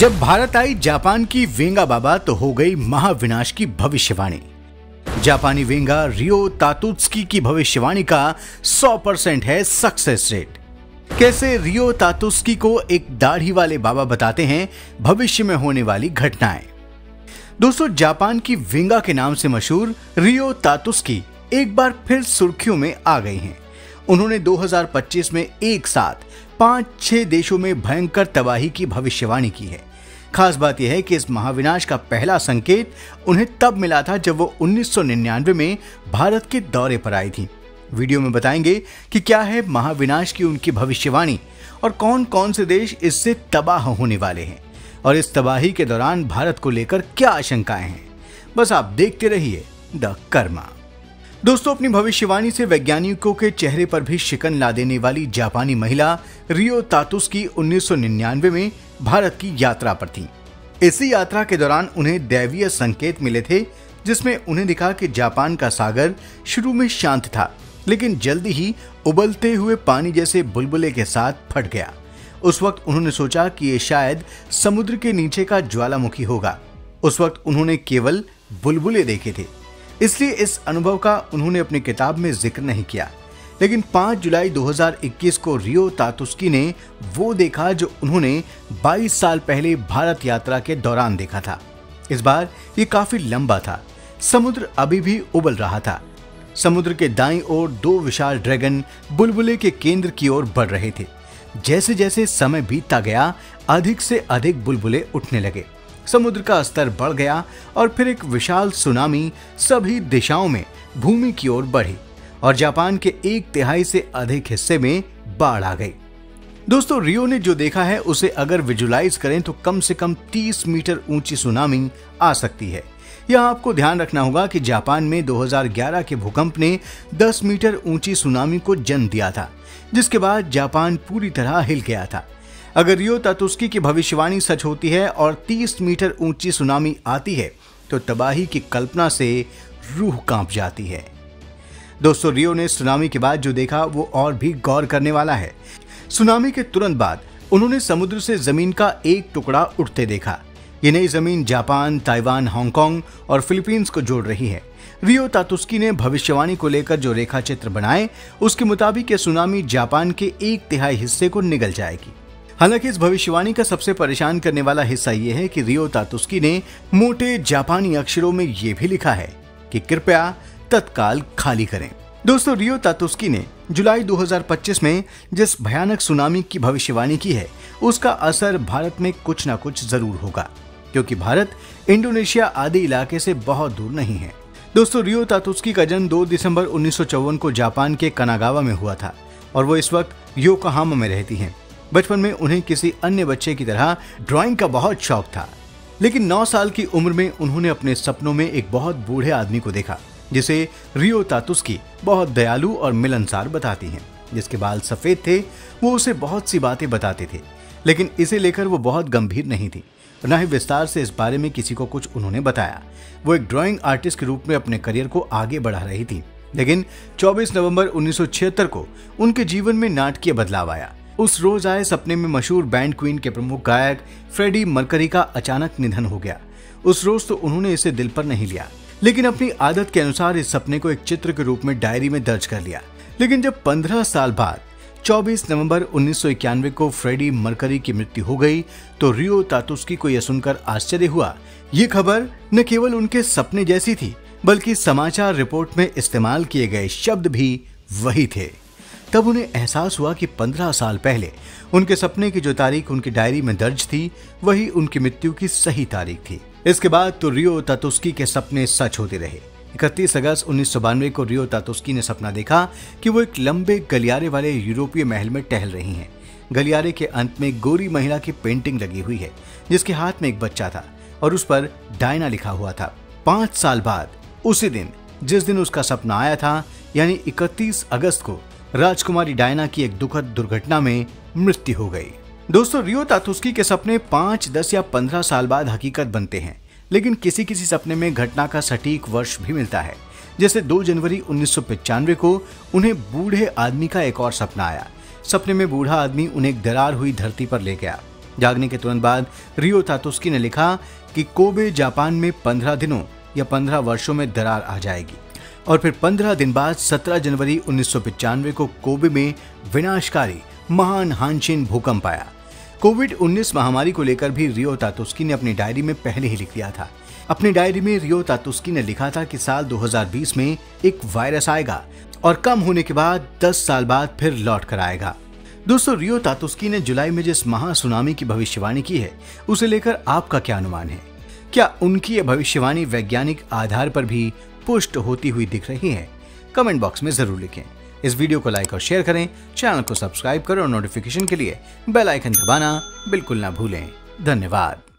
जब भारत आई जापान की वेंगा बाबा तो हो गई महाविनाश की भविष्यवाणी। जापानी वेंगा रियो तातुत्सुकी की भविष्यवाणी का 100% है सक्सेस रेट। कैसे रियो तातुत्सुकी को एक दाढ़ी वाले बाबा बताते हैं भविष्य में होने वाली घटनाएं। दोस्तों, जापान की वेंगा के नाम से मशहूर रियो तातुत्सुकी एक बार फिर सुर्खियों में आ गई हैं। उन्होंने 2025 में एक साथ 5-6 देशों में भयंकर तबाही की भविष्यवाणी की है। खास बात यह है कि इस महाविनाश का पहला संकेत उन्हें तब मिला था जब वो 1999 में भारत के दौरे पर आई थी। वीडियो में बताएंगे कि क्या है महाविनाश की उनकी भविष्यवाणी और कौन कौन से देश इससे तबाह होने वाले हैं और इस तबाही के दौरान भारत को लेकर क्या आशंकाएं हैं। बस आप देखते रहिए द कर्मा। दोस्तों, अपनी भविष्यवाणी से वैज्ञानिकों के चेहरे पर भी शिकन ला देने वाली जापानी महिला रियो तातुत्सुकी 1999 में भारत की यात्रा पर थी। इसी यात्रा के दौरान उन्हें दैवीय संकेत मिले थे, जिसमें उन्हें दिखा कि जापान का सागर शुरू में शांत था, लेकिन जल्दी ही उबलते हुए पानी जैसे बुलबुले के साथ फट गया। उस वक्त उन्होंने सोचा कि ये शायद समुद्र के नीचे का ज्वालामुखी होगा। उस वक्त उन्होंने केवल बुलबुले देखे थे, इसलिए इस अनुभव का उन्होंने अपनी किताब में जिक्र नहीं किया। लेकिन 5 जुलाई 2021 को रियो तातुत्सुकी ने वो देखा जो उन्होंने 22 साल पहले भारत यात्रा के दौरान देखा था। इस बार ये काफी लंबा था। समुद्र अभी भी उबल रहा था। समुद्र के दाईं ओर 2 विशाल ड्रैगन बुलबुले के केंद्र की ओर बढ़ रहे थे। जैसे जैसे समय बीतता गया, अधिक से अधिक बुलबुले उठने लगे। समुद्र का स्तर बढ़ गया और फिर एक विशाल सुनामी सभी दिशाओं में भूमि की ओर बढ़ी और जापान के 1/3 से अधिक हिस्से में बाढ़ आ गई। दोस्तों, रियो ने जो देखा है उसे अगर विजुलाइज करें तो कम से कम 30 मीटर ऊंची सुनामी आ सकती है। यह आपको ध्यान रखना होगा कि जापान में 2011 के भूकंप ने 10 मीटर ऊंची सुनामी को जन्म दिया था, जिसके बाद जापान पूरी तरह हिल गया था। अगर रियो तातुत्सुकी की भविष्यवाणी सच होती है और 30 मीटर ऊंची सुनामी आती है तो तबाही की कल्पना से रूह कांप जाती है। दोस्तों, रियो ने सुनामी के बाद जो देखा वो और भी गौर करने वाला है। सुनामी के तुरंत बाद उन्होंने समुद्र से जमीन का एक टुकड़ा उठते देखा। ये नई जमीन जापान, ताइवान, हांगकांग और फिलीपींस को जोड़ रही है। रियो तातुत्सुकी ने भविष्यवाणी को लेकर जो रेखा चित्र बनाए उसके मुताबिक ये सुनामी जापान के 1/3 हिस्से को निगल जाएगी। हालांकि इस भविष्यवाणी का सबसे परेशान करने वाला हिस्सा ये है कि रियो तातुत्सुकी ने मोटे जापानी अक्षरों में ये भी लिखा है कि कृपया तत्काल खाली करें। दोस्तों, रियो तातुत्सुकी ने जुलाई 2025 में जिस भयानक सुनामी की भविष्यवाणी की है उसका असर भारत में कुछ ना कुछ जरूर होगा, क्योंकि भारत इंडोनेशिया आदि इलाके से बहुत दूर नहीं है। दोस्तों, रियो तातुत्सुकी का जन्म 2 दिसंबर 1954 को जापान के कनागावा में हुआ था और वो इस वक्त योकोहामा में रहती हैं। बचपन में उन्हें किसी अन्य बच्चे की तरह ड्राइंग का बहुत शौक था, लेकिन 9 साल की उम्र में उन्होंने अपने सपनों में एक बहुत बूढ़े आदमी को देखा जिसे रियो तातुत्सुकी बहुत दयालु और मिलनसार बताती हैं। जिसके बाल सफेद थे, वो उसे बहुत सी बातें बताते थे, लेकिन इसे लेकर वो बहुत गंभीर नहीं थी, न ही विस्तार से इस बारे में किसी को कुछ उन्होंने बताया। वो एक ड्राइंग आर्टिस्ट के रूप में अपने करियर को आगे बढ़ा रही थी, लेकिन 24 नवंबर 1976 को उनके जीवन में नाटकीय बदलाव आया। उस रोज आए सपने में मशहूर बैंड क्वीन के प्रमुख गायक फ्रेडी मर्करी का अचानक निधन हो गया। उस रोज तो उन्होंने इसे दिल पर नहीं लिया, लेकिन अपनी आदत के अनुसार इस सपने को एक चित्र के रूप में डायरी में दर्ज कर लिया। लेकिन जब 15 साल बाद 24 नवंबर 1991 को फ्रेडी मर्करी की मृत्यु हो गई तो रियो तातुत्सुकी को यह सुनकर आश्चर्य हुआ। ये खबर न केवल उनके सपने जैसी थी, बल्कि समाचार रिपोर्ट में इस्तेमाल किए गए शब्द भी वही थे। तब उन्हें एहसास हुआ कि 15 साल पहले उनके सपने की जो तारीख उनकी डायरी में दर्ज थी वही उनकी मृत्यु की सही तारीख थी। इसके बाद तो रियो तातुत्सुकी के सपने सच होते रहे। 31 अगस्त 1992 को रियो तातुत्सुकी ने सपना देखा कि वो एक लंबे गलियारे वाले यूरोपीय महल में टहल रही हैं। गलियारे के अंत में गोरी महिला की पेंटिंग लगी हुई है, जिसके हाथ में एक बच्चा था और उस पर डायना लिखा हुआ था। 5 साल बाद उसी दिन जिस दिन उसका सपना आया था, यानी 31 अगस्त को राजकुमारी डायना की एक दुखद दुर्घटना में मृत्यु हो गई। दोस्तों, रियो तातुत्सुकी के सपने 5, 10 या 15 साल बाद हकीकत बनते हैं, लेकिन किसी किसी सपने में घटना का सटीक वर्ष भी मिलता है। जैसे 2 जनवरी 1995 को उन्हें बूढ़े आदमी का एक और सपना आया। सपने में बूढ़ा आदमी उन्हें एक दरार हुई धरती पर ले गया, जागने के तुरंत बाद रियो तातुस्की ने लिखा कि कोबे जापान में 15 दिनों या 15 वर्षों में दरार आ जाएगी और फिर 15 दिन बाद 17 जनवरी 1995 को कोबे में विनाशकारी महान हानशिन भूकंप आया। कोविड-19 महामारी को लेकर भी रियो तातुस्की ने अपनी डायरी में पहले ही लिख दिया था। अपनी डायरी में रियो तातुस्की ने लिखा था कि साल 2020 में एक वायरस आएगा और कम होने के बाद 10 साल बाद फिर लौट कर आएगा। दोस्तों, रियो तातुस्की ने जुलाई में जिस महासुनामी की भविष्यवाणी की है उसे लेकर आपका क्या अनुमान है? क्या उनकी यह भविष्यवाणी वैज्ञानिक आधार पर भी पुष्ट होती हुई दिख रही है? कमेंट बॉक्स में जरूर लिखें। इस वीडियो को लाइक और शेयर करें, चैनल को सब्सक्राइब करें और नोटिफिकेशन के लिए बेल आइकन दबाना बिल्कुल ना भूलें। धन्यवाद।